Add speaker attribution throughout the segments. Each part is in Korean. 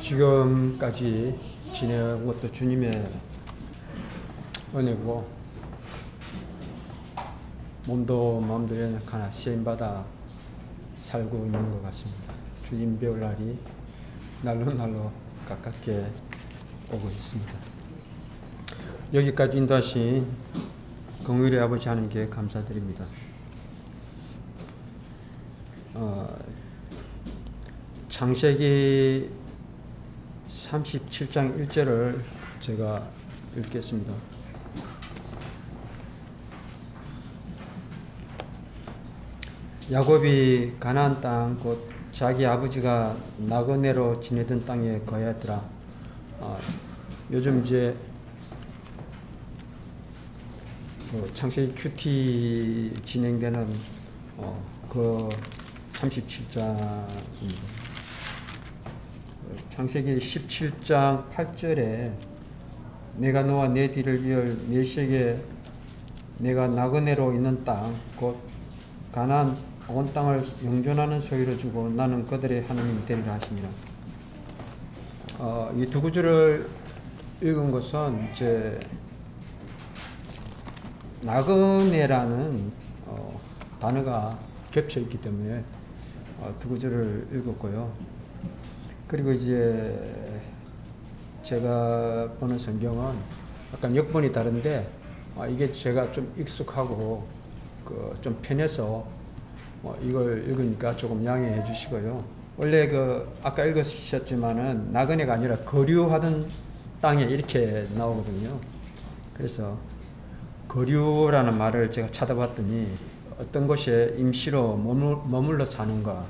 Speaker 1: 지금까지 지내온 것도 주님의 은혜고, 몸도 마음도 연약하나 시험받아 살고 있는 것 같습니다. 주님 배울 날이 날로 가깝게 오고 있습니다. 여기까지 인도하신 긍휼의 아버지 하나님께 감사드립니다. 창세기 37장 1절을 제가 읽겠습니다. 야곱이 가나안 땅 곧 자기 아버지가 나그네로 지내던 땅에 거하였더라. 요즘 이제 창세기 큐티 진행되는 그 37장입니다. 창세기 17장 8절에 내가 너와 내 뒤를 이을 멜시에게 내가 나그네로 있는 땅 곧 가나안 온 땅을 영존하는 소유로 주고 나는 그들의 하나님이 되리라 하십니다. 이 두 구절을 읽은 것은 이제 나그네라는 단어가 겹쳐 있기 때문에 두 구절을 읽었고요. 그리고 이제 제가 보는 성경은 약간 역본이 다른데 이게 제가 좀 익숙하고 좀 편해서 이걸 읽으니까 조금 양해해 주시고요. 원래 아까 읽으셨지만은 나그네가 아니라 거류하던 땅에 이렇게 나오거든요. 그래서 거류라는 말을 제가 찾아봤더니 어떤 곳에 임시로 머물러 사는가,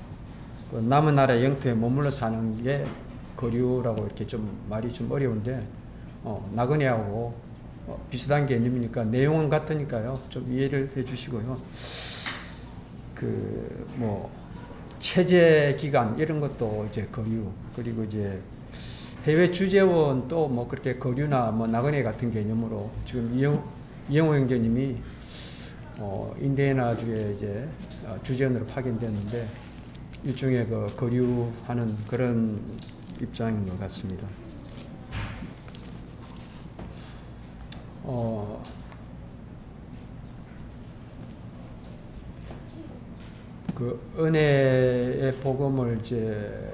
Speaker 1: 남은 나라 영토에 머물러 사는 게 거류라고 이렇게 좀 말이 좀 어려운데 나그네하고 비슷한 개념이니까 내용은 같으니까요. 좀 이해를 해 주시고요. 체제 기간 이런 것도 이제 거류, 그리고 이제 해외 주재원 또 그렇게 거류나 나그네 같은 개념으로 지금 이영호 형제님이 인디애나주에 이제 주재원으로 파견됐는데 일종의 거류하는 그런 입장인 것 같습니다. 은혜의 복음을 이제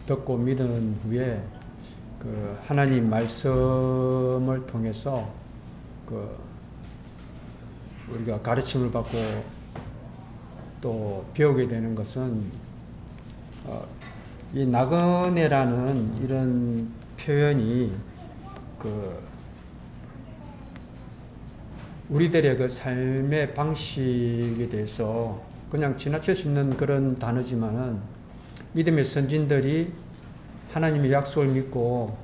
Speaker 1: 듣고 믿은 후에 하나님 말씀을 통해서 우리가 가르침을 받고 또 배우게 되는 것은 이 나그네라는 이런 표현이 우리들의 삶의 방식에 대해서 그냥 지나칠 수 있는 그런 단어지만은 믿음의 선진들이 하나님의 약속을 믿고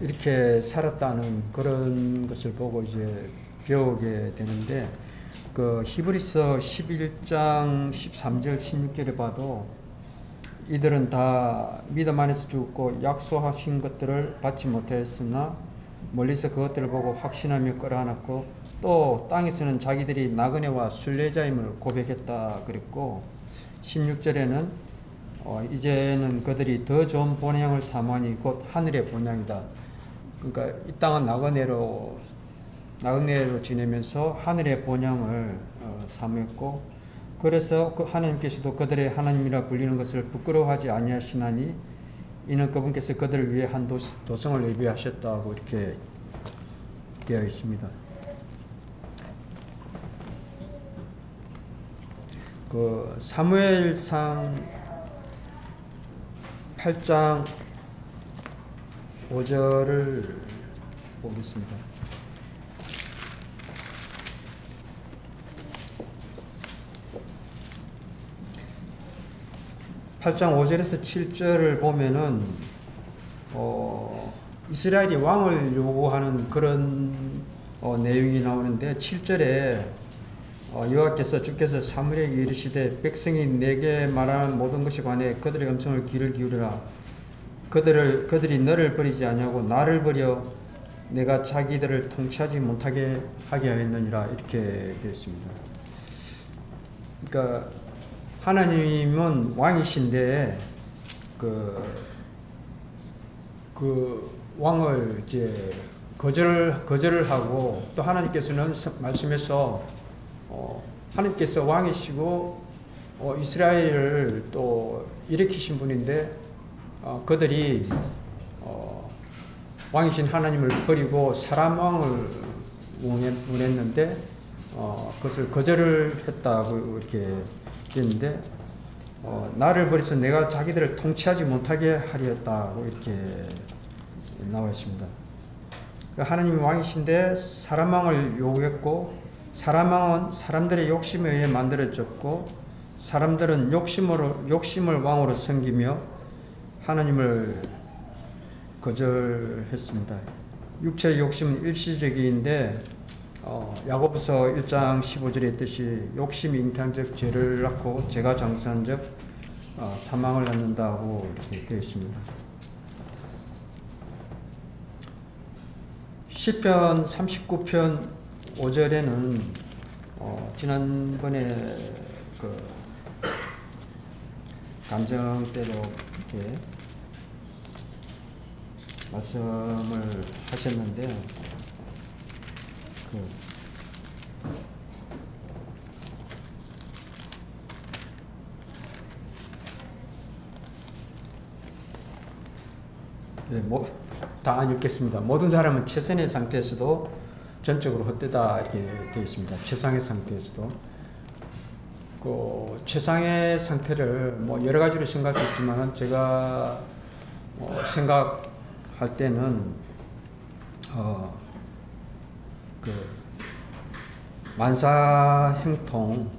Speaker 1: 이렇게 살았다는 그런 것을 보고 이제 배우게 되는데 히브리서 11장 13절 16절에 봐도 이들은 다 믿음 안에서 죽고 약속하신 것들을 받지 못하였으나 멀리서 그것들을 보고 확신하며 끌어안았고 또 땅에서는 자기들이 나그네와 순례자임을 고백했다 그랬고 16절에는 이제는 그들이 더 좋은 본향을 사모하니 곧 하늘의 본향이다. 그러니까 이 땅은 나그네로 지내면서 하늘의 본향을 사모했고 그래서 하나님께서도 그들의 하나님이라 불리는 것을 부끄러워하지 아니하시나니 이는 그분께서 그들을 위해 한 도성을 예비하셨다고 이렇게 되어 있습니다. 사무엘상 8장 5절을 보겠습니다. 8장 5절에서 7절을 보면은 이스라엘이 왕을 요구하는 그런 내용이 나오는데 7절에 여호와께서 주께서 사무엘에게 이르시되 백성이 내게 말하는 모든 것에 관해 그들의 음성을 귀를 기울이라. 그들이 너를 버리지 아니하고 나를 버려 내가 자기들을 통치하지 못하게 하게 하였느니라 이렇게 되어 있습니다. 그러니까 하나님은 왕이신데 그 왕을 이제 거절을 하고, 또 하나님께서는 말씀해서 하나님께서 왕이시고 이스라엘을 또 일으키신 분인데 그들이 왕이신 하나님을 버리고 사람 왕을 원했는데 그것을 거절을 했다고 이렇게 했는데, 나를 버려서 내가 자기들을 통치하지 못하게 하리였다고 이렇게 나와 있습니다. 하나님이 왕이신데 사람 왕을 요구했고, 사람 왕은 사람들의 욕심에 의해 만들어졌고, 사람들은 욕심을 왕으로 섬기며 하나님을 거절했습니다. 육체의 욕심은 일시적인데 야고보서 1장 15절에 있듯이 욕심이 잉태한즉 죄를 낳고 죄가 장수한즉 사망을 낳는다고 이렇게 되어 있습니다. 시편 39편 5절에는 지난번에 그 감정대로 이렇게 말씀을 하셨는데, 다 안 읽겠습니다. 모든 사람은 최선의 상태에서도 전적으로 헛되다 이렇게 되어 있습니다. 최상의 상태에서도. 그 최상의 상태를 여러 가지로 생각할 수 있지만, 제가 생각할 때는 그 만사형통,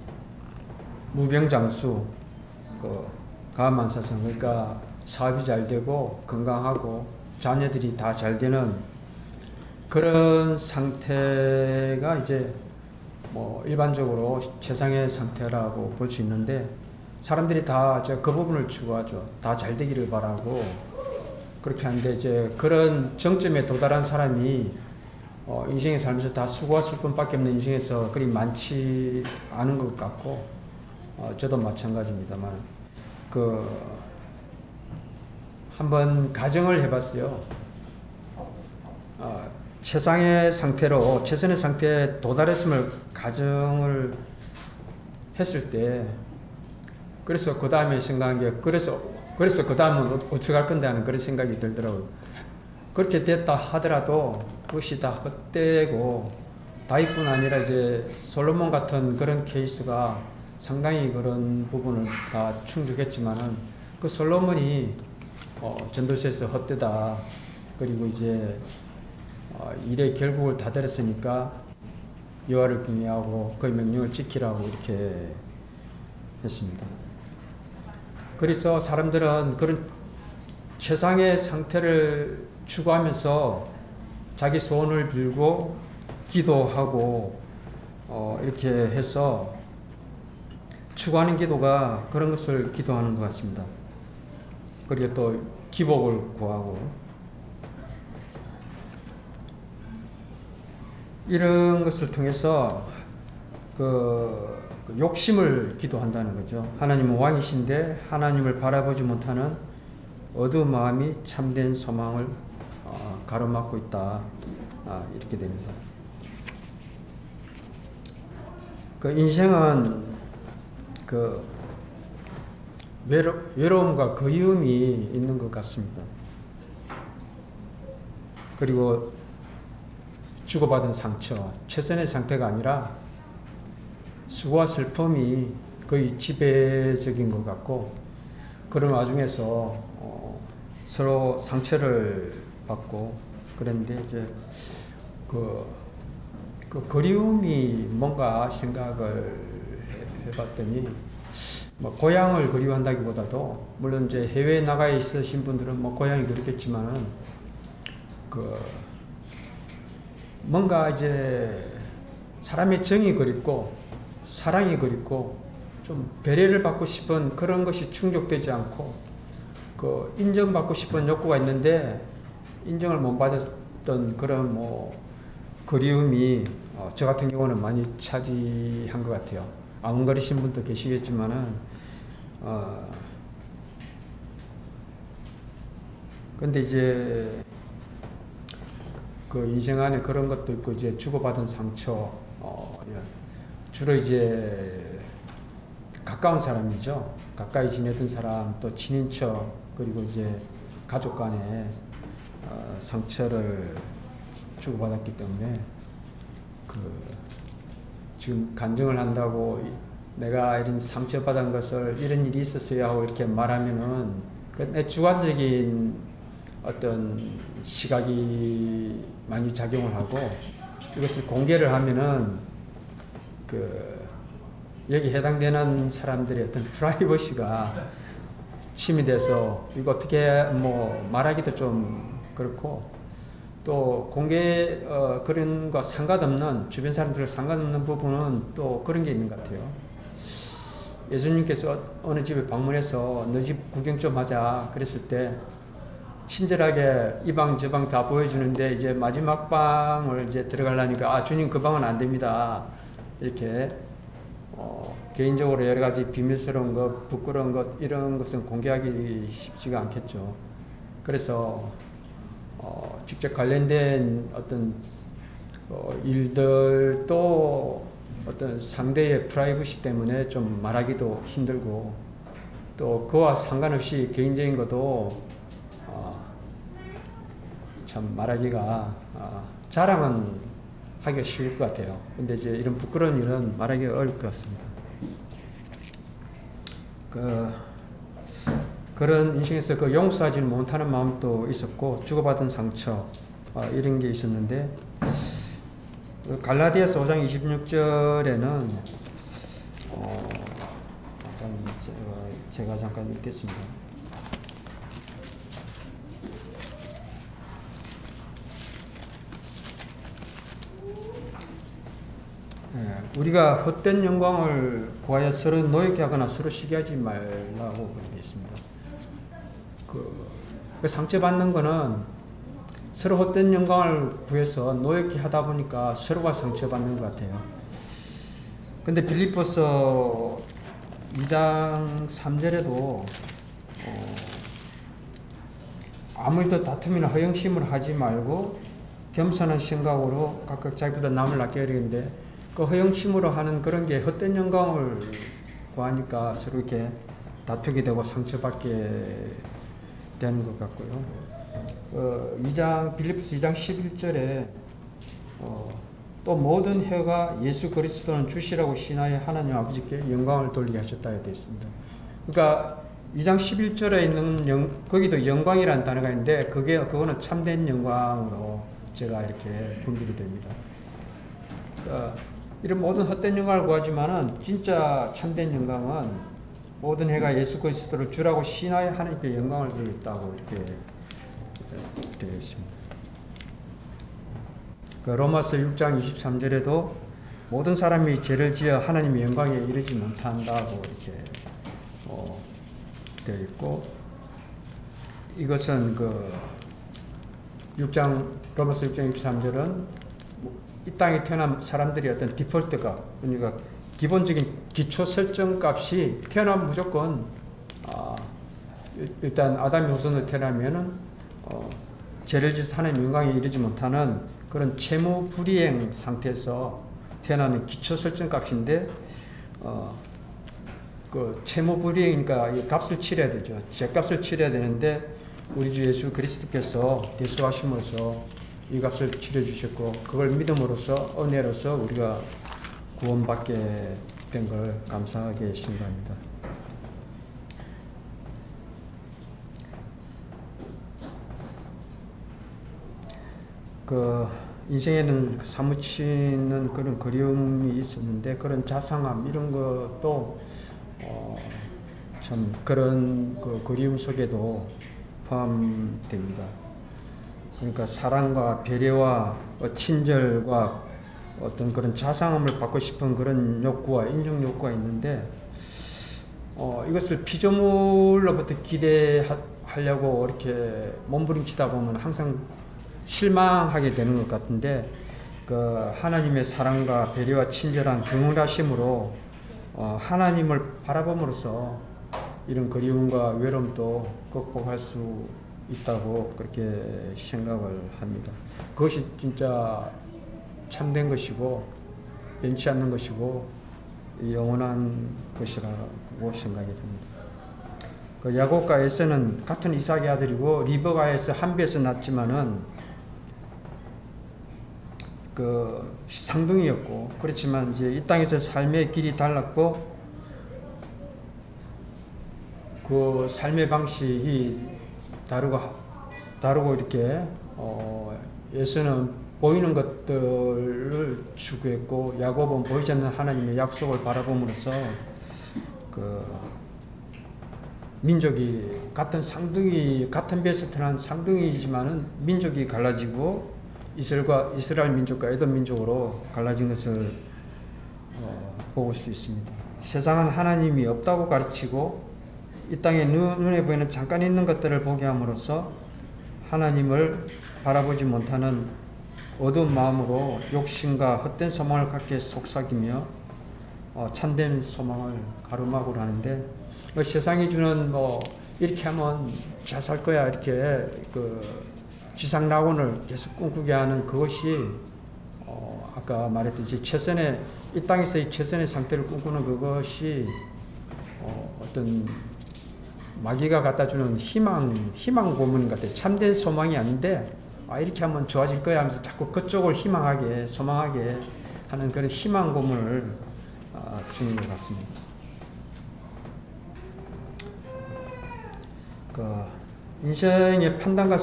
Speaker 1: 무병장수, 그 가만사성, 그러니까 사업이 잘 되고 건강하고 자녀들이 다 잘 되는 그런 상태가 이제 일반적으로 최상의 상태라고 볼 수 있는데, 사람들이 다 그 부분을 추구하죠. 다 잘 되기를 바라고 그렇게 하는데, 이제 그런 정점에 도달한 사람이 인생에 살면서 다 수고했을 뿐밖에 없는 인생에서 그리 많지 않은 것 같고, 저도 마찬가지입니다만, 한번 가정을 해봤어요. 최상의 상태로, 최선의 상태에 도달했음을 가정을 했을 때, 그래서 그 다음에 생각한 게, 그래서 그 다음은 어떻게 할 건데 하는 그런 생각이 들더라고요. 그렇게 됐다 하더라도 그것이 다 헛되고, 다윗뿐 아니라 이제 솔로몬 같은 그런 케이스가 상당히 그런 부분을 다 충족했지만은, 그 솔로몬이 전도서에서 헛되다, 그리고 이제 일의 결국을 다 들었으니까 여호와를 경외하고 그의 명령을 지키라고 이렇게 했습니다. 그래서 사람들은 그런 최상의 상태를 추구하면서 자기 소원을 빌고 기도하고 이렇게 해서 추구하는 기도가 그런 것을 기도하는 것 같습니다. 그리고 또 기복을 구하고, 이런 것을 통해서 그 욕심을 기도한다는 거죠. 하나님은 왕이신데 하나님을 바라보지 못하는 어두운 마음이 참된 소망을 가로막고 있다, 이렇게 됩니다. 그 인생은 그 외로움과 그리움이 있는 것 같습니다. 그리고 주고받은 상처, 최선의 상태가 아니라 수고와 슬픔이 거의 지배적인 것 같고, 그런 와중에서 서로 상처를 받고 그런데, 이제 그 그리움이 뭔가 생각을 해봤더니, 고향을 그리워한다기보다도, 물론 이제 해외에 나가 있으신 분들은 고향이 그렇겠지만은, 뭔가 이제 사람의 정이 그립고 사랑이 그립고 좀 배려를 받고 싶은 그런 것이 충족되지 않고, 인정받고 싶은 욕구가 있는데 인정을 못 받았던 그런 그리움이 저 같은 경우는 많이 차지한 것 같아요. 아웅거리신 분도 계시겠지만은 근데 이제 그 인생 안에 그런 것도 있고 이제 주고받은 상처, 예. 주로 이제 가까운 사람이죠. 가까이 지내던 사람, 또 친인척, 그리고 이제 가족 간에 상처를 주고받았기 때문에 그 지금 간증을 한다고 내가 이런 상처받은 것을 이런 일이 있었어야 하고 이렇게 말하면은 내 주관적인 어떤 시각이 많이 작용을 하고 이것을 공개를 하면은 그 여기 해당되는 사람들의 어떤 프라이버시가 침해돼서 이거 어떻게 뭐 말하기도 좀 그렇고 또 공개 그런 거 상관없는 주변 사람들 상관없는 부분은 또 그런 게 있는 것 같아요. 예수님께서 어느 집에 방문해서 너 집 구경 좀 하자 그랬을 때 친절하게 이 방 저 방 다 보여주는데 이제 마지막 방을 이제 들어가려니까 아 주님 그 방은 안 됩니다 이렇게 개인적으로 여러 가지 비밀스러운 것 부끄러운 것 이런 것은 공개하기 쉽지가 않겠죠. 그래서 직접 관련된 어떤 일들도 어떤 상대의 프라이버시 때문에 좀 말하기도 힘들고 또 그와 상관없이 개인적인 것도 참 말하기가 자랑은 하기가 쉬울 것 같아요. 근데 이제 이런 부끄러운 일은 말하기가 어려울 것 같습니다. 그런 인생에서 그 용서하지 못하는 마음도 있었고 주고받은 상처 이런 게 있었는데 갈라디아서 5장 26절에는 제가 잠깐 읽겠습니다. 우리가 헛된 영광을 구하여 서로 노엽게 하거나 서로 시기하지 말라고 그렇게 있습니다. 그 상처받는 거는 서로 헛된 영광을 구해서 노엽게 하다 보니까 서로가 상처받는 것 같아요. 근데 빌립보서 2장 3절에도 아무리도 다툼이나 허영심을 하지 말고 겸손한 생각으로 각각 자기보다 남을 낫게 하려는데 그 허영심으로 하는 그런 게 헛된 영광을 구하니까 서로 이렇게 다투게 되고 상처받게 되는 것 같고요. 빌립보서 2장 11절에 또 모든 혀가 예수 그리스도는 주시라고 신하여 하나님 아버지께 영광을 돌리게 하셨다 되어 있습니다. 그러니까 2장 11절에 있는 거기도 영광이라는 단어가 있는데 그거는 참된 영광으로 제가 이렇게 분별이 됩니다. 그러니까 이런 모든 헛된 영광을 구하지만은 진짜 참된 영광은 모든 해가 예수 그리스도를 주라고 신하여 하나님께 영광을 돌렸다고 이렇게 되어 있습니다. 그 로마서 6장 23절에도 모든 사람이 죄를 지어 하나님의 영광에 이르지 못한다고 이렇게 되어 있고 이것은 로마서 6장 23절은 이 땅에 태어난 사람들이 어떤 디폴트가 그러니까 기본적인 기초 설정 값이 태어나면 무조건 일단 아담의 후손으로 태어나면은 죄를 지어서 하나님의 영광에 이르지 못하는 그런 채무 불이행 상태에서 태어나는 기초 설정 값인데 그 채무 불이행이니까 이 값을 치러야 되죠. 죄값을 치러야 되는데 우리 주 예수 그리스도께서 대속하심으로써 이 값을 치러 주셨고 그걸 믿음으로써 은혜로서 우리가 구원받게 된 걸 감사하게 신고합니다. 인생에는 사무치는 그런 그리움이 있었는데 그런 자상함 이런 것도 참 그런 그리움 속에도 포함됩니다. 그러니까 사랑과 배려와 친절과 어떤 그런 자상함을 받고 싶은 그런 욕구와 인정 욕구가 있는데 이것을 피조물로부터 기대하려고 이렇게 몸부림치다 보면 항상 실망하게 되는 것 같은데 하나님의 사랑과 배려와 친절한 긍휼하심으로 하나님을 바라봄으로써 이런 그리움과 외로움도 극복할 수 있다고 그렇게 생각을 합니다. 그것이 진짜 참된 것이고 변치 않는 것이고 영원한 것이라고 생각이 듭니다. 그 야곱과 에서는 같은 이삭의 아들이고 리브가에서 한 배에서 낳았지만은 그 상둥이였고, 그렇지만 이제 이 땅에서 삶의 길이 달랐고 그 삶의 방식이 다르고 이렇게 에서는 보이는 것들을 추구했고 야곱은 보이지 않는 하나님의 약속을 바라봄으로써 그 민족이 같은 상둥이, 같은 배에서 태어난 상둥이지만은 민족이 갈라지고 이스라엘 민족과 에돔 민족으로 갈라진 것을 볼 수 있습니다. 세상은 하나님이 없다고 가르치고 이 땅에 눈에 보이는 잠깐 있는 것들을 보게 함으로써 하나님을 바라보지 못하는 어두운 마음으로 욕심과 헛된 소망을 갖게 속삭이며 참된 소망을 가로막으려 하는데, 세상이 주는 이렇게 하면 잘 살 거야 이렇게 그 지상낙원을 계속 꿈꾸게 하는 그것이 아까 말했듯이 최선의 이 땅에서의 최선의 상태를 꿈꾸는 그것이 어떤 마귀가 갖다주는 희망 고문 같아. 참된 소망이 아닌데 이렇게 하면 좋아질 거야 하면서 자꾸 그쪽을 희망하게 소망하게 하는 그런 희망 고문을 주는 것 같습니다. 인생의 판단과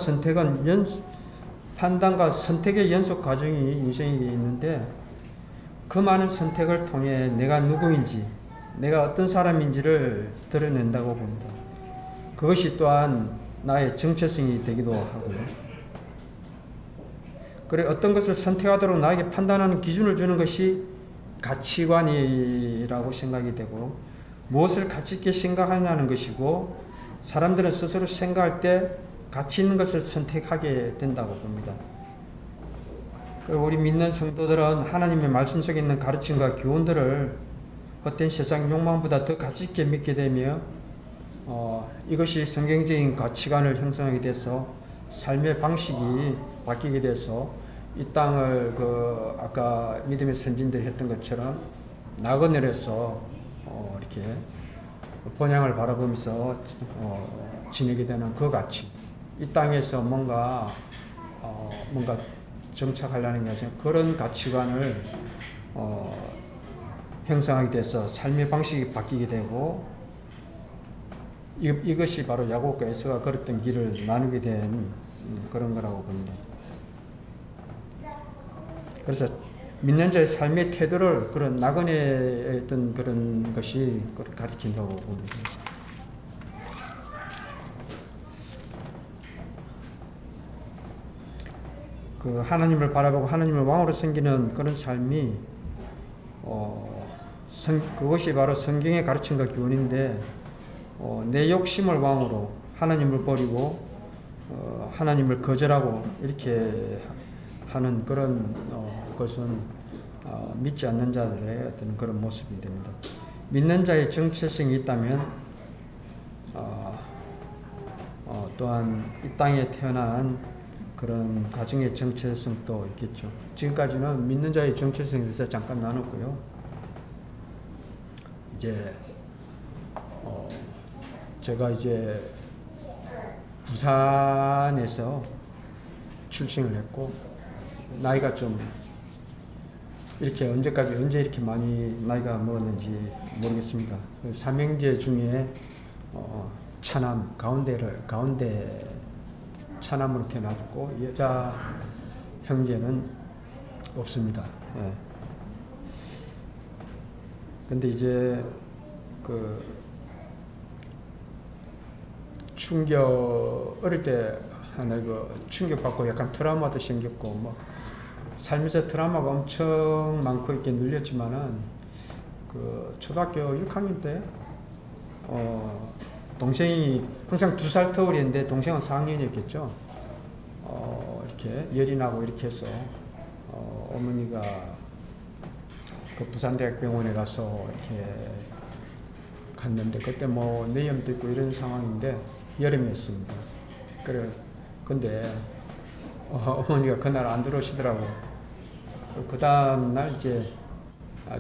Speaker 1: 선택의 연속 과정이 인생에 있는데 그 많은 선택을 통해 내가 누구인지, 내가 어떤 사람인지를 드러낸다고 봅니다. 그것이 또한 나의 정체성이 되기도 하고요. 그래 어떤 것을 선택하도록 나에게 판단하는 기준을 주는 것이 가치관이라고 생각이 되고, 무엇을 가치 있게 생각하냐는 것이고, 사람들은 스스로 생각할 때 가치 있는 것을 선택하게 된다고 봅니다. 우리 믿는 성도들은 하나님의 말씀 속에 있는 가르침과 교훈들을 헛된 세상 욕망보다 더 가치 있게 믿게 되며 이것이 성경적인 가치관을 형성하게 돼서 삶의 방식이 바뀌게 돼서 이 땅을 아까 믿음의 선진들이 했던 것처럼 나그네로서 이렇게 본향을 바라보면서 지내게 되는 그 가치, 이 땅에서 뭔가 정착하려는 게 아니라 그런 가치관을 형성하게 돼서 삶의 방식이 바뀌게 되고, 이것이 바로 야곱과 에서가 걸었던 길을 나누게 된 그런 거라고 봅니다. 그래서 믿는 자의 삶의 태도를 그런 나그네의 어떤 그런 것이 가르친다고 봅니다. 그 하나님을 바라보고 하나님을 왕으로 섬기는 그런 삶이 그것이 바로 성경의 가르침과 교훈인데, 내 욕심을 왕으로 하나님을 버리고 하나님을 거절하고 이렇게 하는 그런 것은 믿지 않는 자들의 어떤 그런 모습이 됩니다. 믿는 자의 정체성이 있다면 또한 이 땅에 태어난 그런 가정의 정체성도 있겠죠. 지금까지는 믿는 자의 정체성에 대해서 잠깐 나눴고요. 이제 제가 이제 부산에서 출생을 했고, 나이가 좀 이렇게 언제 이렇게 많이 나이가 먹었는지 모르겠습니다. 삼형제 중에 차남 가운데 차남으로 태어났고 여자 형제는 없습니다. 예. 근데 이제 어릴 때 하나 충격받고 약간 트라우마도 생겼고 살면서 트라우마가 엄청 많고 이렇게 눌렸지만은 초등학교 6학년 때 동생이 항상 2살 터울이었는데 동생은 4학년이었겠죠. 이렇게 열이 나고 이렇게 해서 어머니가 부산대학병원에 가서 이렇게 갔는데 그때 뇌염도 있고 이런 상황인데 여름이었습니다. 그래. 근데 어머니가 그날 안 들어오시더라고. 그 다음 날 이제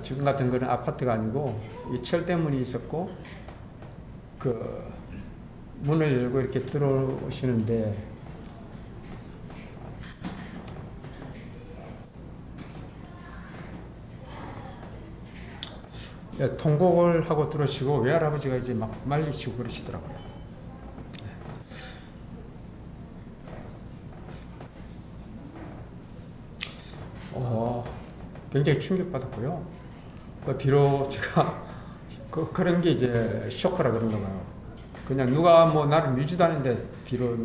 Speaker 1: 지금 같은 그런 아파트가 아니고 이 철대문이 있었고 그 문을 열고 이렇게 들어오시는데 통곡을 하고 들어오시고 외할아버지가 이제 막 말리시고 그러시더라고요. 굉장히 충격받았고요. 그 뒤로 제가 그런 게 이제 쇼크라 그런가 봐요. 그냥 누가 뭐 나를 밀지도 않는데 뒤로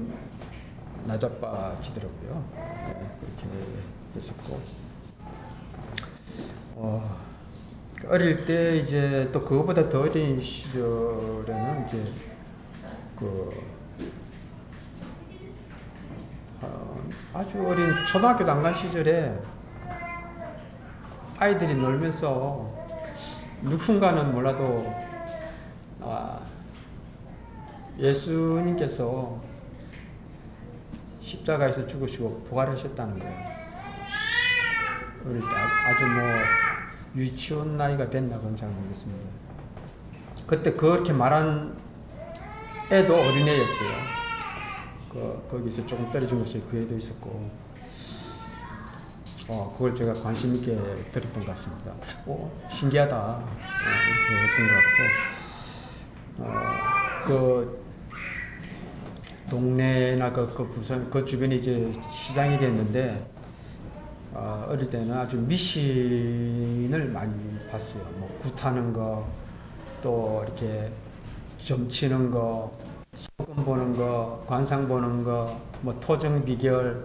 Speaker 1: 나자빠지더라고요. 그렇게 했었고. 어릴 때 이제 또 그거보다 더 어린 시절에는 이제 아주 어린 초등학교도 안 간 시절에 아이들이 놀면서 누군가는 몰라도 예수님께서 십자가에서 죽으시고 부활하셨다는 거예요. 어릴 때 아주 뭐 유치원 나이가 됐나 그건 잘 모르겠습니다. 그때 그렇게 말한 애도 어린애였어요. 거기서 조금 떨어진 곳에 그 애도 있었고, 그걸 제가 관심 있게 들었던 것 같습니다. 신기하다. 이렇게 했던 것 같고, 그 동네나 부산 그 주변에 이제 시장이 됐는데, 어릴 때는 아주 미신을 많이 봤어요. 뭐 굿하는 거, 또 이렇게 점치는 거, 소금 보는 거, 관상 보는 거, 뭐 토정 비결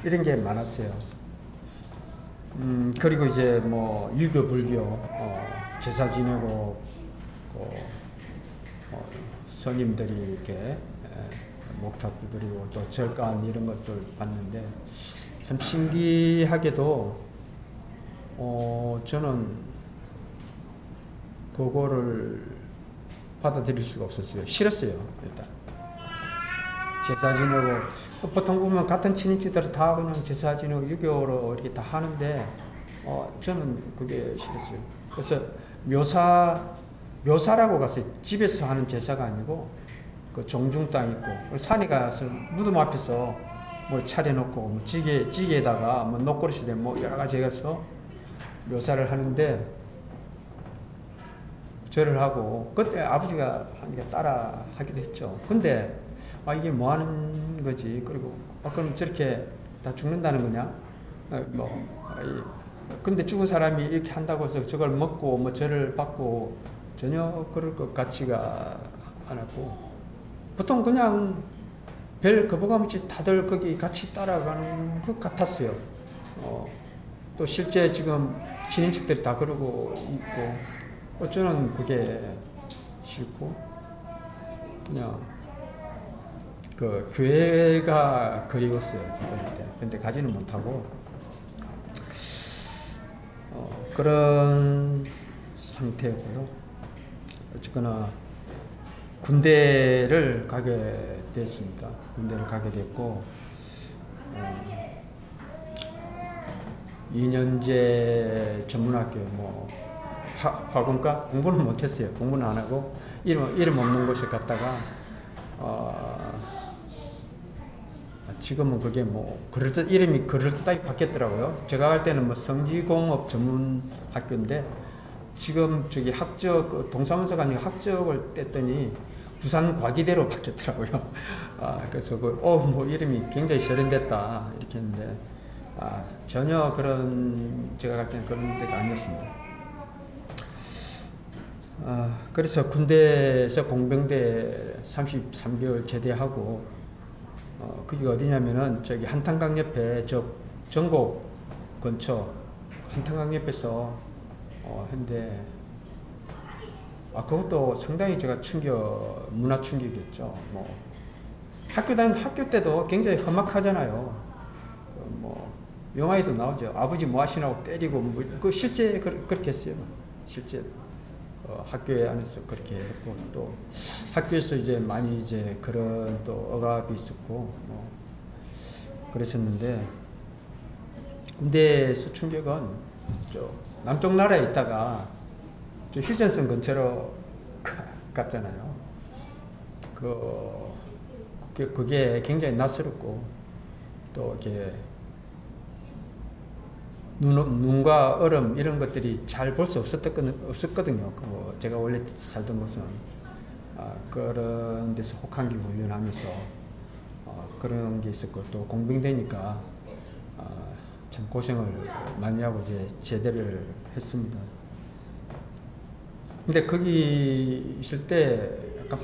Speaker 1: 이런 게 많았어요. 그리고 이제 뭐 유교 불교 제사 지내고 스님들이 이렇게 목탁도 드리고 또 절간 이런 것들 봤는데 참 신기하게도 저는 그거를 받아들일 수가 없었어요. 싫었어요. 일단 제사 지내고 보통 보면 같은 친인지들 다 그냥 제사 지내고 유교로 이렇게 다 하는데 저는 그게 싫었어요. 그래서 묘사라고 갔어요. 집에서 하는 제사가 아니고 그 종중땅 있고 산에 가서 무덤 앞에서 뭐 차려놓고 뭐 찌개에다가 뭐 녹그릇에 뭐 여러 가지 해서 묘사를 하는데 절을 하고 그때 아버지가 하니까 따라 하기도 했죠. 근데 이게 뭐 하는 거지? 그리고 그럼 저렇게 다 죽는다는 거냐? 근데 죽은 사람이 이렇게 한다고 해서 저걸 먹고 뭐 절을 받고 전혀 그럴 것 같지가 않았고 보통 그냥 별 거부감 없이 다들 거기 같이 따라가는 것 같았어요. 또 실제 지금 친인척들이 다 그러고 있고 저는 그게 싫고 그냥 그 교회가 그리웠어요. 근데 가지는 못하고 그런 상태였고요. 어쨌거나 군대를 가게 됐습니다. 군대를 가게 됐고 2년제 전문학교 뭐 화공과 공부는 못했어요. 공부는 안 하고 이름 없는 곳에 갔다가 지금은 그게 뭐 이름이 그럴듯하게 바뀌었더라고요. 제가 갈 때는 뭐 성지공업 전문 학교인데 지금 저기 동사무소가 아니고 학적을 뗐더니 부산과기대로 바뀌었더라고요. 그래서 뭐 이름이 굉장히 세련됐다 이렇게 했는데 전혀 제가 갈 때는 그런 데가 아니었습니다. 그래서 군대에서 공병대 33개월 제대하고 그게 어디냐면은 저기 한탄강 옆에 전곡 근처 한탄강 옆에서 했는데 그것도 상당히 제가 문화 충격이었죠. 뭐 학교 때도 굉장히 험악하잖아요. 뭐 영화에도 나오죠. 아버지 뭐 하시냐고 때리고 그 실제 그렇게 했어요. 실제 학교에 안에서 그렇게 했고, 또 학교에서 이제 많이 이제 그런 또 억압이 있었고 그랬었는데, 군대에서 충격은 저 남쪽 나라에 있다가 저 휴전선 근처로 갔잖아요. 그게 굉장히 낯설었고, 또 이렇게 눈과 얼음 이런 것들이 잘 볼 수 없었거든요. 제가 원래 살던 곳은 그런 데서 혹한기 훈련하면서 그런 게 있었고, 또 공병되니까 참 고생을 많이 하고 이제 제대를 했습니다. 근데 거기 있을 때 약간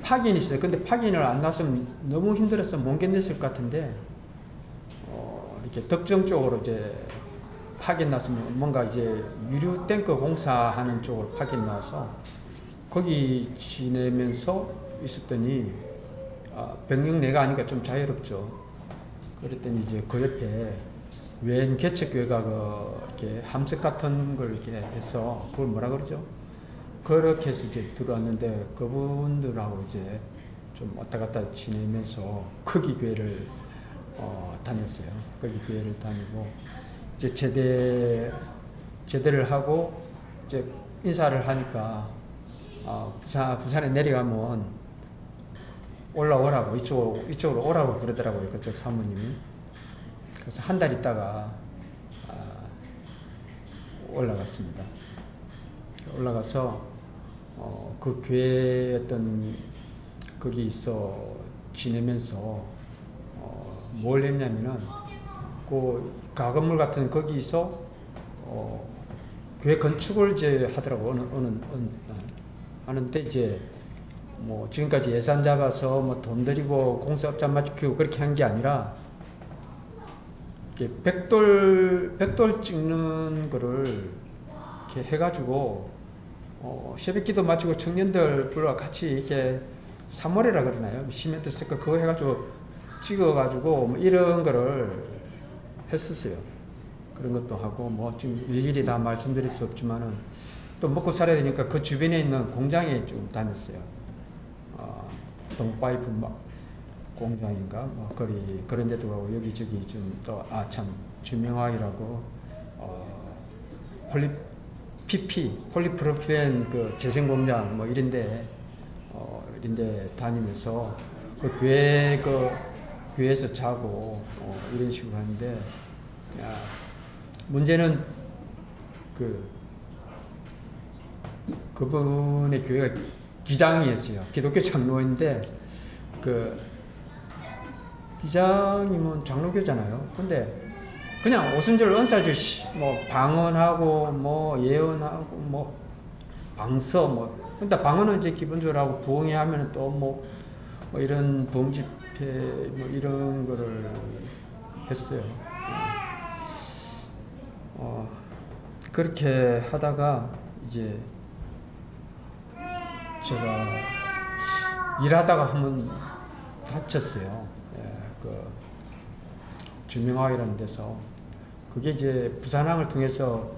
Speaker 1: 파견이 있어요. 근데 파견을 안 났으면 너무 힘들어서 못 견뎠을 것 같은데, 이렇게 덕정 쪽으로 이제 파견 났으면 뭔가 이제 유류 탱크 공사하는 쪽으로 파견 나와서 거기 지내면서 있었더니, 병영 내가 하니까 좀 자유롭죠. 그랬더니 이제 그 옆에 웬 개척교회가 이렇게 함석 같은 걸 이렇게 해서, 그걸 뭐라 그러죠? 그렇게 해서 이제 들어왔는데, 그분들하고 이제 좀 왔다 갔다 지내면서 거기 교회를 다녔어요. 거기 교회를 다니고, 이제 제대를 하고 이제 인사를 하니까 부산에 내려가면 올라오라고, 이쪽으로 오라고 그러더라고요. 그쪽 사모님이. 그래서 한 달 있다가 올라갔습니다. 올라가서 그 교회 거기 있어 지내면서 뭘 했냐면은, 그 가건물 같은 거기서 교회 건축을 이제 하더라고. 하는데 이제 뭐 지금까지 예산 잡아서 뭐 돈 들이고 공사업자 맞추고 그렇게 한 게 아니라, 벽돌 찍는 거를 이렇게 해가지고 새벽기도 마치고 청년들 불러 같이 이렇게 사모래라 그러나요? 시멘트 스티커 그거 해가지고 찍어가지고 뭐 이런 거를 했었어요. 그런 것도 하고, 뭐 지금 일일이 다 말씀드릴 수 없지만은, 또 먹고 살아야 되니까 그 주변에 있는 공장에 좀 다녔어요. 동파이프 공장인가 뭐 그런 데도 가고, 여기저기 좀 또 참 주명화이라고 폴리프로필렌 그 재생 공장 뭐 이런데 다니면서 그 교회에서 자고 이런 식으로 하는데, 문제는 그분의 교회가 기장이었어요. 기독교 장로인데, 기장이면 장로교잖아요. 근데 그냥 오순절 은사주 뭐 방언하고 뭐 예언하고 뭐 방서 뭐, 근데 방언은 이제 기본적으로 하고, 부흥회 하면은 또 뭐 이런 부흥 집회 뭐 이런 거를 했어요. 그렇게 하다가 이제 제가 일하다가 한번 다쳤어요. 주명학이라는 데서. 그게 이제 부산항을 통해서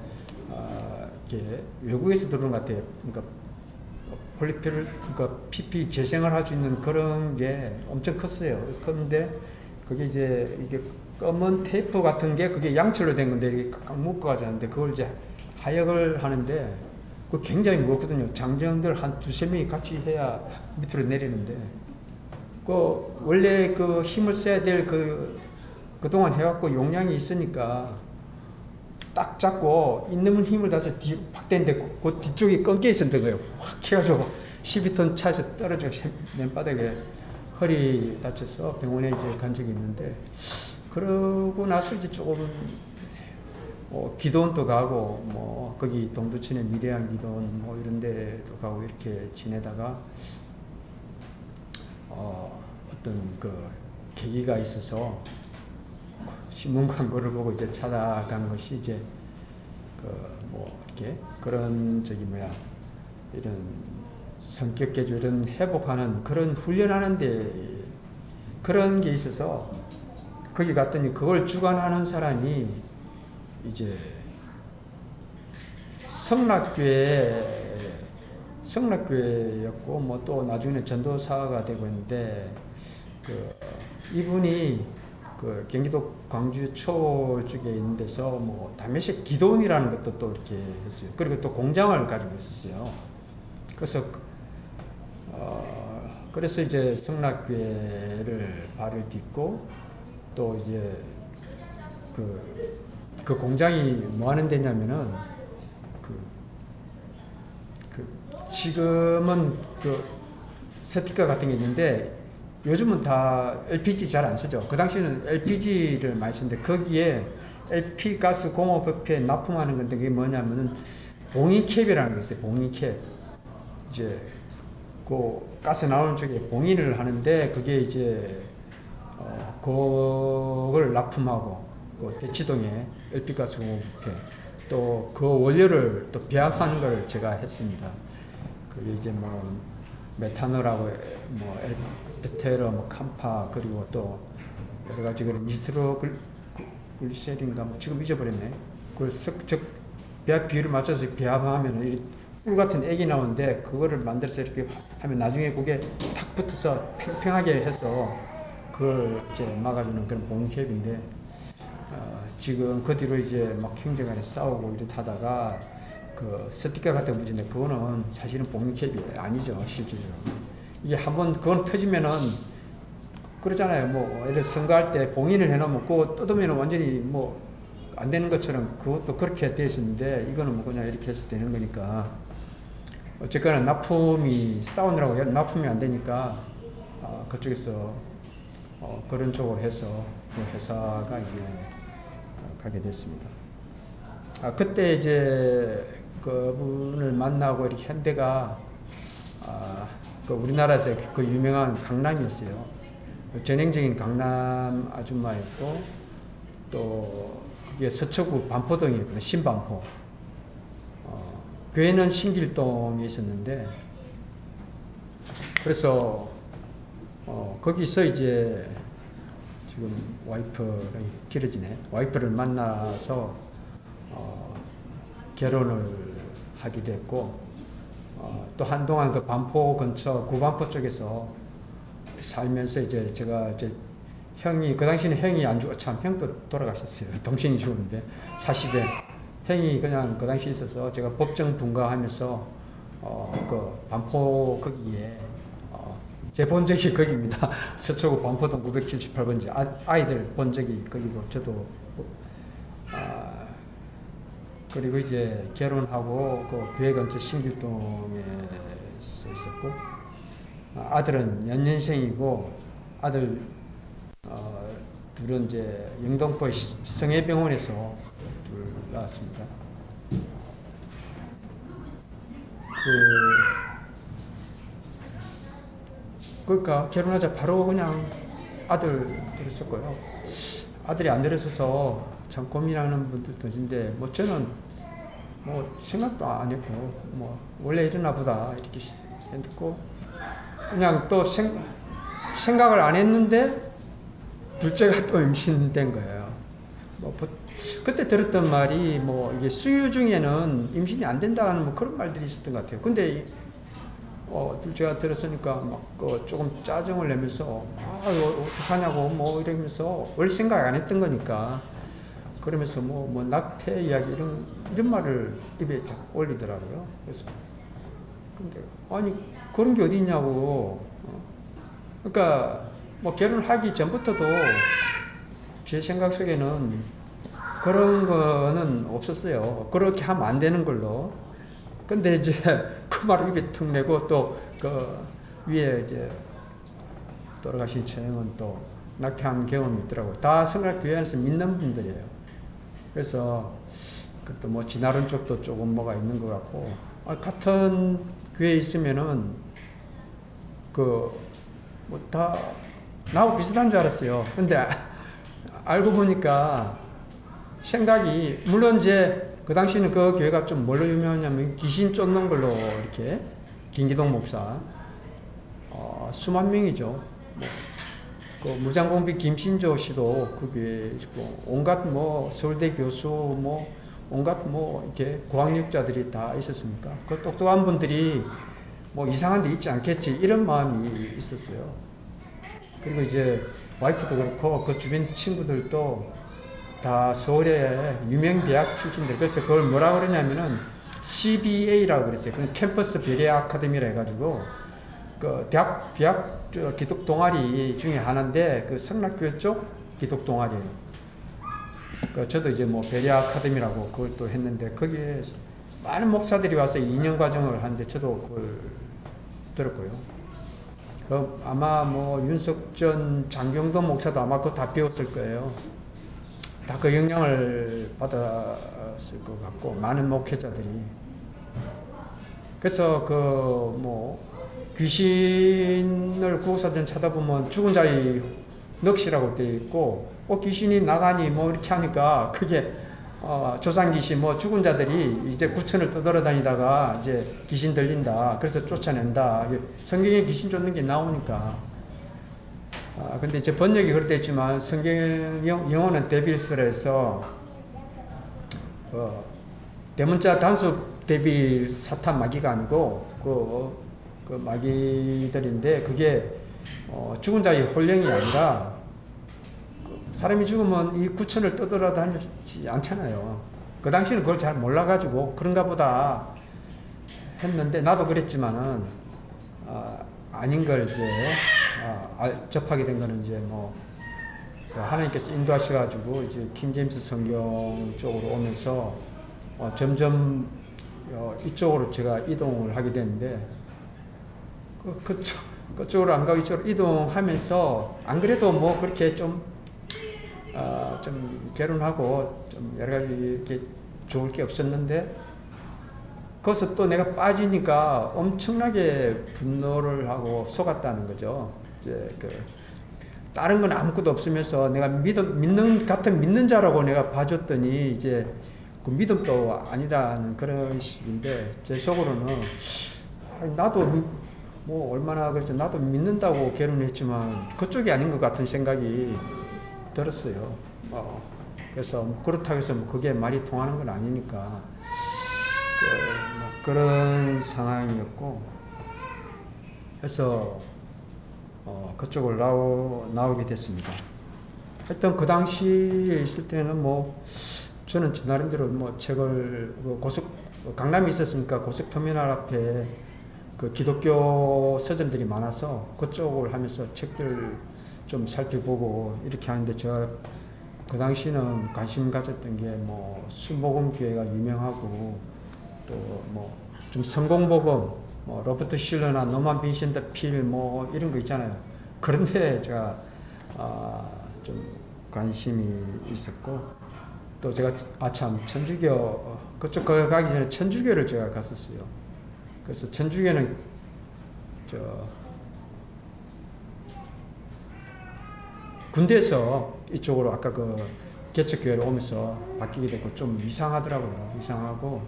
Speaker 1: 이렇게 외국에서 들어온 것 같아요. 그러니까 PP 재생을 할 수 있는 그런 게 엄청 컸어요. 그런데 그게 이제 이게 검은 테이프 같은 게 그게 양철로 된 건데 이렇게 꽉 묶어 가지는데, 그걸 이제 하역을 하는데 그 굉장히 무겁거든요. 장정들 한 두세 명이 같이 해야 밑으로 내리는데, 원래 그 힘을 써야 될 그동안 해왔고 용량이 있으니까 딱 잡고 있는 힘을 다해서 뒤로 팍 떼는데 그 뒤쪽이 꺾여 있었던 거예요. 확 해가지고 12톤 차에서 떨어져서 맨바닥에 허리 다쳐서 병원에 이제 간 적이 있는데, 그러고 나서 이제 조금 기도원도 가고 뭐 거기 동두천의 미래한 기도원 뭐 이런 데도 가고 이렇게 지내다가 어떤 계기가 있어서 신문 광고를 보고 이제 찾아간 것이 이제 뭐 이렇게 그런 이런 성격 개조 이런 회복하는 그런 훈련하는데 그런 게 있어서 거기 갔더니 그걸 주관하는 사람이 이제 성락교회였고 뭐 또 나중에 전도사가 되고 있는데 그 이분이 그 경기도 광주 쪽에 있는 데서 뭐 다메섹 기도원이라는 것도 또 이렇게 했어요. 그리고 또 공장을 가지고 있었어요. 그래서 이제 성락교회를 발을 딛고 또 이제 그 공장이 뭐 하는 데냐면은 지금은 그 스티커 같은 게 있는데 요즘은 다 LPG 잘 안 쓰죠. 그 당시에는 LPG를 많이 쓰는데 거기에 LP 가스 공업업체에 납품하는 건데 그게 뭐냐면은 봉인캡이라는 게 있어요. 봉인캡. 이제 그 가스 나오는 쪽에 봉인을 하는데 그게 이제 그걸 납품하고 그 대치동에 LP 가스 공업업체 또 그 원료를 또 배합하는 걸 제가 했습니다. 그게 이제 뭐 메탄올하고 뭐 에테르, 뭐 캄파 그리고 또 여러 가지 그런 니트로글리세린가 뭐 지금 잊어버렸네. 그걸 즉 배합 비율을 맞춰서 배합하면 꿀 같은 액이 나오는데 그거를 만들어서 이렇게 하면 나중에 그게 탁 붙어서 팽팽하게 해서 그걸 이제 막아주는 그런 봉캡인데 지금 그 뒤로 이제 막 형제간에 싸우고 이렇게 하다가 그 스티커 같은 거 붙이는데 그거는 사실은 봉캡이 아니죠 실질적으로. 이게 한번 그건 터지면은 그러잖아요. 뭐 예를 들어 선거할 때 봉인을 해놓으면 그거 뜯으면 완전히 뭐 안 되는 것처럼 그것도 그렇게 되어 있었는데 이거는 뭐 그냥 이렇게 해서 되는 거니까 어쨌거나 납품이 싸우느라고 납품이 안 되니까 그쪽에서 그런 쪽으로 해서 그 회사가 이제 가게 됐습니다. 그때 이제 그분을 만나고 이렇게 한 데가 그 우리나라에서 그 유명한 강남이었어요. 전형적인 강남 아줌마였고 또 그게 서초구 반포동이었거든요. 신반포. 교회는 신길동에 있었는데 그래서 거기서 이제 지금 와이프가 길어지네. 와이프를 만나서 결혼을 하게 됐고 또 한동안 그 반포 근처 구반포 쪽에서 살면서 이제 제가 이제 형이 그 당시에는 형이 안 죽어 참 형도 돌아가셨어요. 동생이 죽었는데 40에 형이 그냥 그 당시에 있어서 제가 법정 분가하면서 그 반포 거기에 제 본 적이 거기입니다. 서초구 반포동 978번지 아이들 본 적이 거기고 저도 그리고 이제 결혼하고 그 교회 근처 신길동에 있었고 아들은 연년생이고 아들 둘은 이제 영등포 성해병원에서 둘 낳았습니다. 그러니까 결혼하자 바로 그냥 아들 들었었고요. 아들이 안 들었어서 참 고민하는 분들도 있는데 뭐 저는 뭐 생각도 안 했고 뭐 원래 이러나 보다 이렇게 했고 그냥 또 생각을 안 했는데 둘째가 또 임신된 거예요. 뭐 그때 들었던 말이 뭐 이게 수유 중에는 임신이 안 된다는 뭐 그런 말들이 있었던 것 같아요. 근데 둘째가 들었으니까 막 조금 짜증을 내면서 이거 어떡하냐고 뭐 이러면서 원래 생각 안 했던 거니까 그러면서 뭐 낙태 이야기 이런 말을 입에 올리더라고요. 그래서 근데 아니 그런 게 어디 있냐고. 그러니까 뭐 결혼하기 전부터도 제 생각 속에는 그런 거는 없었어요. 그렇게 하면 안 되는 걸로. 근데 이제 그 말을 입에 툭 내고 또 그 위에 이제 돌아가신 처형은 또 낙태한 경험이 있더라고요. 다 성락교회 안에서 믿는 분들이에요. 그래서 그것도 뭐 지나른 쪽도 조금 뭐가 있는 것 같고 같은 교회에 있으면은 그 뭐 다 나하고 비슷한 줄 알았어요. 근데 알고 보니까 생각이 물론 이제 그 당시에는 그 교회가 좀 뭘로 유명하냐면 귀신 쫓는 걸로 이렇게 김기동 목사 수만 명이죠. 뭐, 그 무장공비 김신조 씨도 그 교회에 있고 온갖 뭐 서울대 교수 뭐 온갖 뭐 이렇게 고학력자들이 다 있었습니까? 그 똑똑한 분들이 뭐 이상한 데 있지 않겠지 이런 마음이 있었어요. 그리고 이제 와이프도 그렇고 그 주변 친구들도 다 서울의 유명 대학 출신들. 그래서 그걸 뭐라 그러냐면은 CBA라고 그랬어요. 그 캠퍼스 베리아 아카데미라 해가지고 그 대학 기독 동아리 중에 하나인데 그 성락교회 쪽 기독 동아리예요. 그 저도 이제 뭐 베리아 아카데미라고 그걸 또 했는데 거기에 많은 목사들이 와서 2년 과정을 하는데 저도 그걸 들었고요. 아마 뭐 윤석전, 장경동 목사도 아마 그거 다 배웠을 거예요. 다 그 영향을 받았을 것 같고 많은 목회자들이. 그래서 그 뭐 귀신을 구속사전 찾아보면 죽은 자의 넋이라고 되어 있고 귀신이 나가니 뭐 이렇게 하니까 그게 조상 귀신 뭐 죽은 자들이 이제 구천을 떠돌아다니다가 이제 귀신 들린다. 그래서 쫓아낸다. 성경에 귀신 쫓는 게 나오니까. 근데 이제 번역이 그렇게 했지만 성경 영어는 데빌스라서 대문자 단수 데빌 사탄 마귀가 아니고 그 마귀들인데 그게 죽은 자의 혼령이 아니라 사람이 죽으면 이 구천을 떠돌아다니지 않잖아요. 그 당시에는 그걸 잘 몰라가지고 그런가 보다 했는데 나도 그랬지만은 아닌 걸 이제 접하게 된 거는 이제 뭐 하나님께서 인도하셔가지고 이제 킹 제임스 성경 쪽으로 오면서 점점 이쪽으로 제가 이동을 하게 됐는데 그쪽으로 안 가고 이쪽으로 이동하면서 안 그래도 뭐 그렇게 좀 결혼하고 좀 여러 가지 이렇게 좋을 게 없었는데 거기서 또 내가 빠지니까 엄청나게 분노를 하고 속았다는 거죠. 이제 다른 건 아무것도 없으면서 내가 믿는 자라고 내가 봐줬더니 이제 그 믿음도 아니라는 그런 식인데 제 속으로는 나도 뭐 얼마나 그랬지 나도 믿는다고 결혼했지만 그쪽이 아닌 것 같은 생각이 들었어요. 그래서 그렇다고 해서 그게 말이 통하는 건 아니니까 그런 상황이었고 그래서 그쪽을 나오게 됐습니다. 하여튼 그 당시에 있을 때는 뭐 저는 저 나름대로 뭐 책을 강남에 있었으니까 고속터미널 앞에 그 기독교 서점들이 많아서 그쪽을 하면서 책들 좀 살펴보고 이렇게 하는데 제가 그 당시는 관심 가졌던 게 뭐 수목음교회가 유명하고 또 뭐 좀 성공복음 뭐 로버트 실러나 노만 빈센트 필 뭐 이런 거 있잖아요. 그런데 제가 좀 관심이 있었고 또 제가 참 천주교 그쪽 가기 전에 천주교를 제가 갔었어요. 그래서 천주교는 군대에서 이쪽으로 아까 그 개척교회로 오면서 바뀌게 되고 좀 이상하더라고요. 이상하고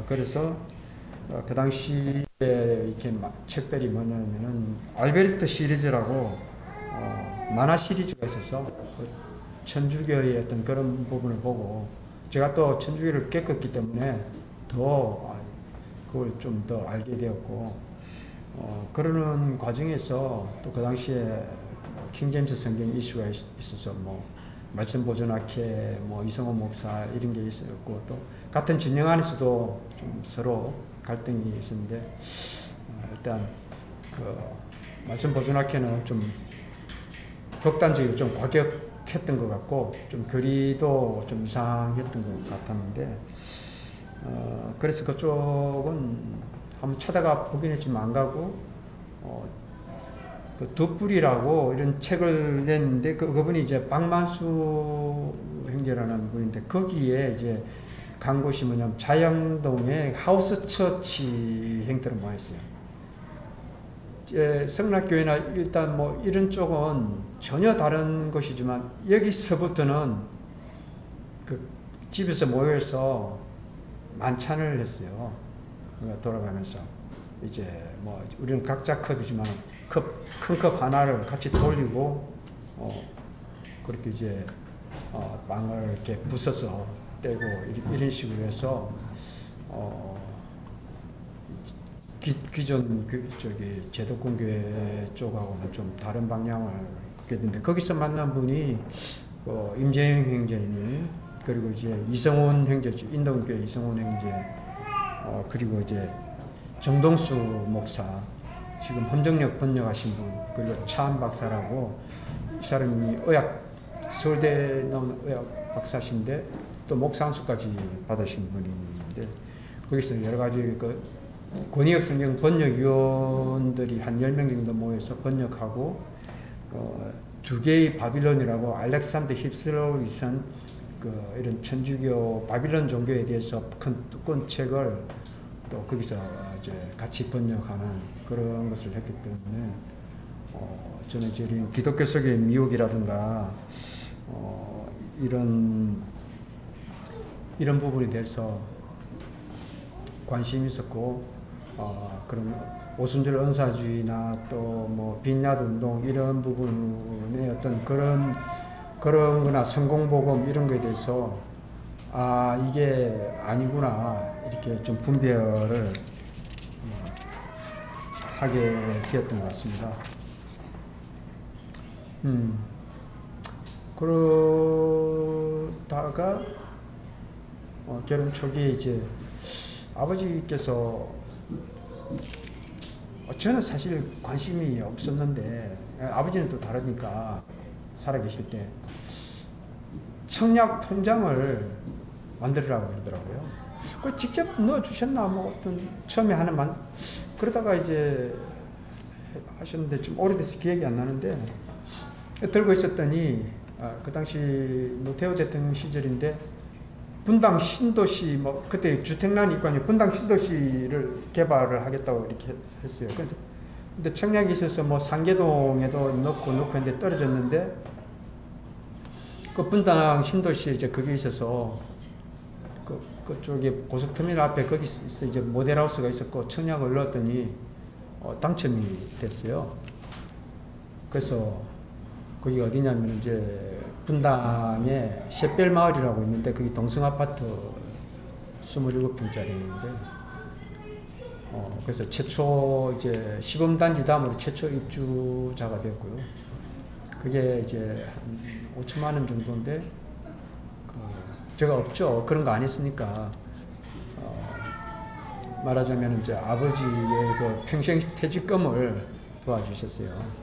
Speaker 1: 그래서 그 당시에 이렇게 책들이 뭐냐면은 알베르트 시리즈라고 만화 시리즈가 있어서 그 천주교의 어떤 그런 부분을 보고 제가 또 천주교를 겪었기 때문에 더 그걸 좀 더 알게 되었고 그러는 과정에서 또 그 당시에 킹제임스 성경 이슈가 있어서 뭐 말씀 보존학회 뭐 이성호 목사 이런 게 있었고 또 같은 진영 안에서도 좀 서로 갈등이 있었는데 일단 그 말씀 보존학회는 좀 극단적이고 좀 과격했던 것 같고 좀 교리도 좀 이상했던 것 같았는데 그래서 그쪽은 한번 찾아가 보긴 했지만 안 가고 그 돛불이라고 이런 책을 냈는데 그분이 이제 박만수 형제라는 분인데 거기에 이제 간 곳이 뭐냐면 자양동의 하우스 처치 형태로 모였어요. 성락교회나 일단 뭐 이런 쪽은 전혀 다른 것이지만 여기서부터는 그 집에서 모여서 만찬을 했어요. 돌아가면서 이제 뭐 우리는 각자 컵이지만 큰 컵 하나를 같이 돌리고 그렇게 이제 빵을 이렇게 부숴서 떼고 이런 식으로 해서 기존 제도권교회 쪽하고는 좀 다른 방향을 걷게 됐는데, 거기서 만난 분이 임재영 형제님, 그리고 이제 이성훈 형제죠. 인도교회 이성훈 형제, 그리고 이제 정동수 목사, 지금 헌정역 번역하신 분, 그리고 차한 박사라고, 이 사람이 서울대 나온 의학 박사신데 또 목사 안수까지 받으신 분인데, 거기서 여러 가지 권위역 성경 번역위원들이 한 10명 정도 모여서 번역하고, 두 개의 바빌론이라고 알렉산더 힙슬로이 쓴 이런 천주교 바빌론 종교에 대해서 큰 두꺼운 책을 또 거기서 이제 같이 번역하는 그런 것을 했기 때문에, 저는 이제 기독교 속의 미혹이라든가 이런 부분에 대해서 관심이 있었고, 그런 오순절 은사주의나 또 뭐 빈야드 운동 이런 부분의 어떤 그런 거나 성공복음 이런 거에 대해서 이게 아니구나, 이렇게 좀 분별을 하게 되었던 것 같습니다. 그러다가 결혼 초기에 이제 아버지께서, 저는 사실 관심이 없었는데, 아버지는 또 다르니까, 살아계실 때 청약 통장을 만들으라고 그러더라고요. 그걸 직접 넣어주셨나, 뭐 어떤 처음에 하나만 그러다가 이제 하셨는데 좀 오래돼서 기억이 안 나는데, 들고 있었더니 그 당시 노태우 대통령 시절인데 분당 신도시, 뭐 그때 주택난이 있고 아니면 분당 신도시를 개발을 하겠다고 이렇게 했어요. 근데 청약이 있어서 뭐 상계동에도 넣고 했는데 떨어졌는데, 그 분당 신도시에 이제 그게 있어서 그쪽에 고속터미널 앞에 거기서 이제 모델하우스가 있었고 청약을 넣었더니 당첨이 됐어요. 그래서 거기가 어디냐면 이제 분당에 샛별마을이라고 있는데, 거기 동성아파트 27평짜리인데, 그래서 최초 이제 시범단지 다음으로 최초 입주자가 되었고요. 그게 이제 한 5천만 원 정도인데, 제가 없죠. 그런 거 안 했으니까. 말하자면 이제 아버지의 그 평생 퇴직금을 도와주셨어요.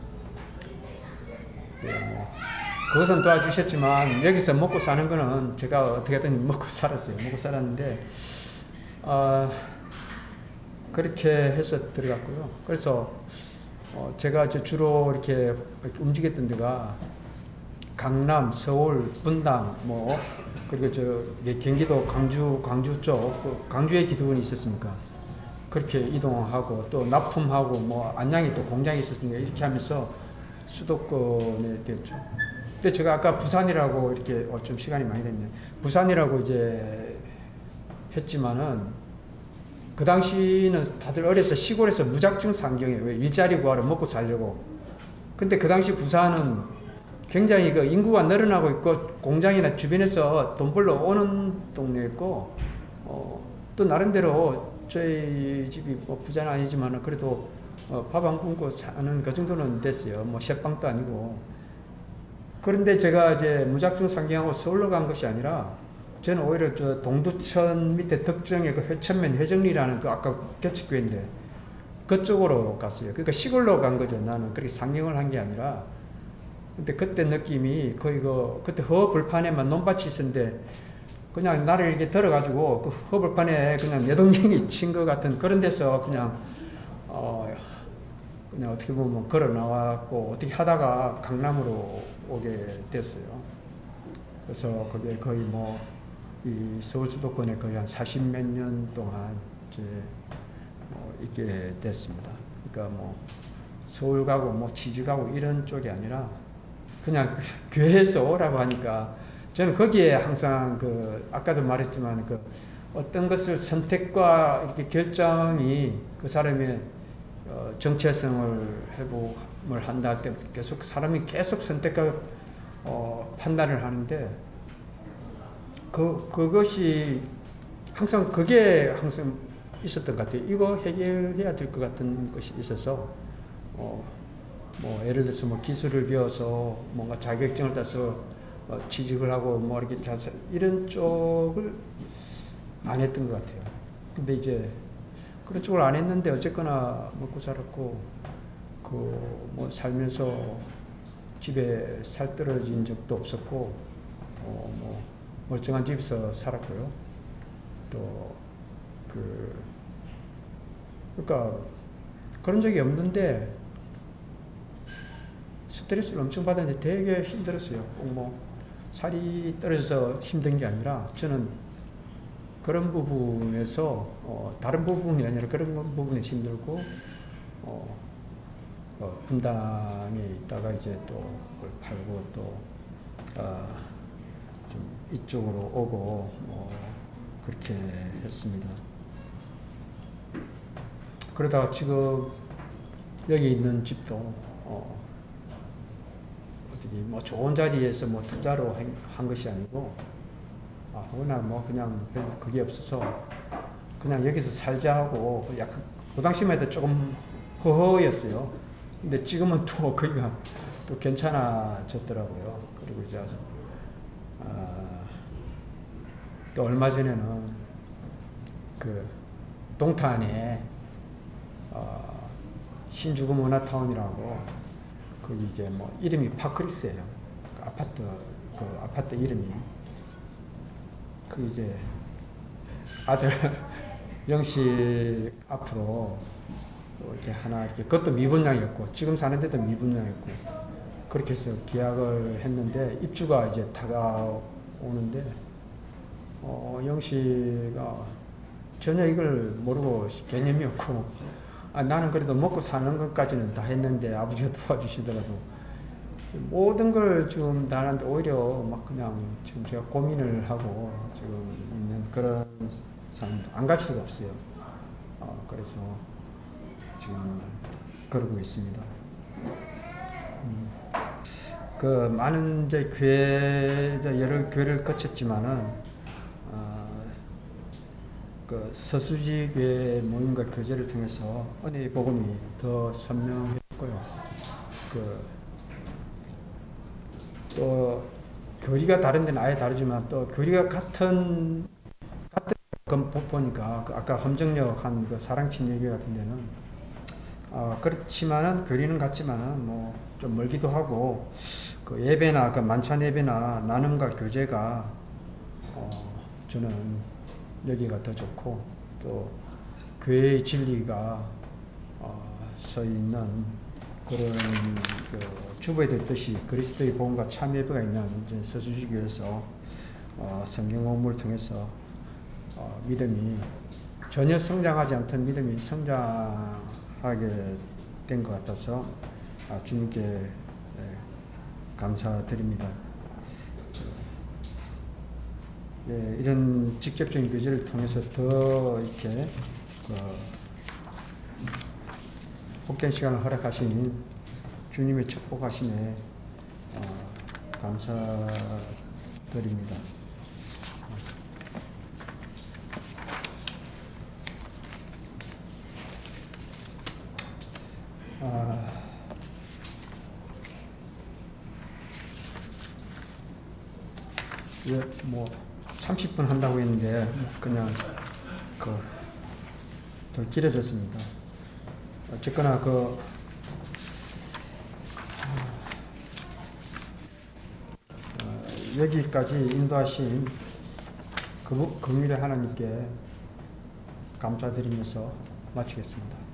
Speaker 1: 네, 그것은 도와주셨지만 여기서 먹고 사는 거는 제가 어떻게든 먹고 살았어요. 먹고 살았는데 그렇게 해서 들어갔고요. 그래서 제가 주로 이렇게 움직였던 데가 강남, 서울, 분당, 뭐 그리고 경기도 광주 쪽, 광주에 기도원이 있었습니까? 그렇게 이동하고 또 납품하고 뭐 안양에 또 공장이 있었으니까 이렇게 하면서 수도권에 됐죠. 근데 제가 아까 부산이라고 이렇게 좀 시간이 많이 됐네. 부산이라고 이제 했지만은 그 당시는 다들 어려서 시골에서 무작정 상경해요. 왜? 일자리 구하러 먹고 살려고. 근데 그 당시 부산은 굉장히 그 인구가 늘어나고 있고 공장이나 주변에서 돈 벌러 오는 동네였고, 또 나름대로 저희 집이 뭐 부자는 아니지만 그래도 밥 안 굶고 사는 그 정도는 됐어요. 뭐 셋방도 아니고. 그런데 제가 이제 무작정 상경하고 서울로 간 것이 아니라, 저는 오히려 동두천 밑에 덕정에 그 회천면 회정리라는 그 아까 개척교회인데 그쪽으로 갔어요. 그러니까 시골로 간 거죠. 나는 그렇게 상경을 한 게 아니라. 근데 그때 느낌이 거의 그때 허벌판에만 논밭이 있었는데 그냥 나를 이렇게 들어가지고 그 허벌판에 그냥 내동댕이 친 것 같은 그런 데서 그냥 어떻게 보면 걸어 나왔고 어떻게 하다가 강남으로 오게 됐어요. 그래서 그게 거의 이 서울 수도권에 거의 한 40몇 년 동안 이제 있게 됐습니다. 그러니까 서울 가고 취직 가고 이런 쪽이 아니라 그냥 교회에서 오라고 하니까 저는 거기에 항상 아까도 말했지만 어떤 것을 선택과 이렇게 결정이 그 사람의 정체성을 회복을 한다 할 때 사람이 계속 선택과 판단을 하는데 그것이 항상 그게 항상 있었던 것 같아요. 이거 해결해야 될 것 같은 것이 있어서, 뭐 예를 들어서 뭐 기술을 배워서 뭔가 자격증을 따서 취직을 하고 뭐 이렇게 이런 쪽을 안 했던 것 같아요. 근데 이제 그런 쪽을 안 했는데 어쨌거나 먹고 살았고, 뭐 살면서 집에 살 떨어진 적도 없었고, 뭐 멀쩡한 집에서 살았고요. 또 그러니까 그런 적이 없는데 스트레스를 엄청 받았는데 되게 힘들었어요. 뭐 살이 떨어져서 힘든 게 아니라 저는 그런 부분에서 다른 부분이 아니라 그런 부분에서 힘들고, 분당에 있다가 이제 또 그걸 팔고 또 좀 이쪽으로 오고 그렇게 했습니다. 그러다가 지금 여기 있는 집도 어떻게 뭐 좋은 자리에서 뭐 투자로 한 것이 아니고, 워낙 뭐 그냥 별로 그게 없어서 그냥 여기서 살자 하고, 약간 그 당시만 해도 조금 허허였어요. 근데 지금은 또 거기가 또 괜찮아졌더라고요. 그리고 이제 또 얼마 전에는 그 동탄에 신주구 문화타운이라고, 거기 이제 뭐 이름이 파크리스예요. 그 아파트 이름이. 그 이제 아들 영식 앞으로 이렇게 하나, 이렇게 그것도 미분양이었고, 지금 사는 데도 미분양이었고, 그렇게 해서 계약을 했는데 입주가 이제 다가오는데, 영식가 전혀 이걸 모르고 개념이 없고, 나는 그래도 먹고 사는 것까지는 다 했는데 아버지가 도와주시더라도 모든 걸 지금 다 하는데 오히려 막 그냥 지금 제가 고민을 하고 지금 있는 그런 상황도 안 갈 수가 없어요. 그래서 지금 그러고 있습니다. 그 많은 이제 여러 교회를 거쳤지만은 그 서수지교회 모임과 교제를 통해서 은혜의 복음이 더 선명했고요. 또 교리가 다른 데는 아예 다르지만 또 교리가 같은 보니까 아까 함정역 한 그 사랑침례교회 같은 데는 그렇지만은 교리는 같지만은 뭐 좀 멀기도 하고, 그 예배나 그 만찬 예배나 나눔과 교제가 저는 여기가 더 좋고, 또 교회의 진리가 서 있는 그런 그 주부에 됐듯이 그리스도의 복음과 참 예배가 있는 이제 서수지교에서 성경 공부를 통해서 믿음이 전혀 성장하지 않던 믿음이 성장하게 된 것 같아서 주님께 감사드립니다. 이런 직접적인 교제를 통해서 더 이렇게 복된 시간을 허락하신 주님의 축복하심에 감사드립니다. 뭐 30분 한다고 했는데 그냥 더 길어졌습니다. 어쨌거나 여기까지 인도하신 금일의 하나님께 감사드리면서 마치겠습니다.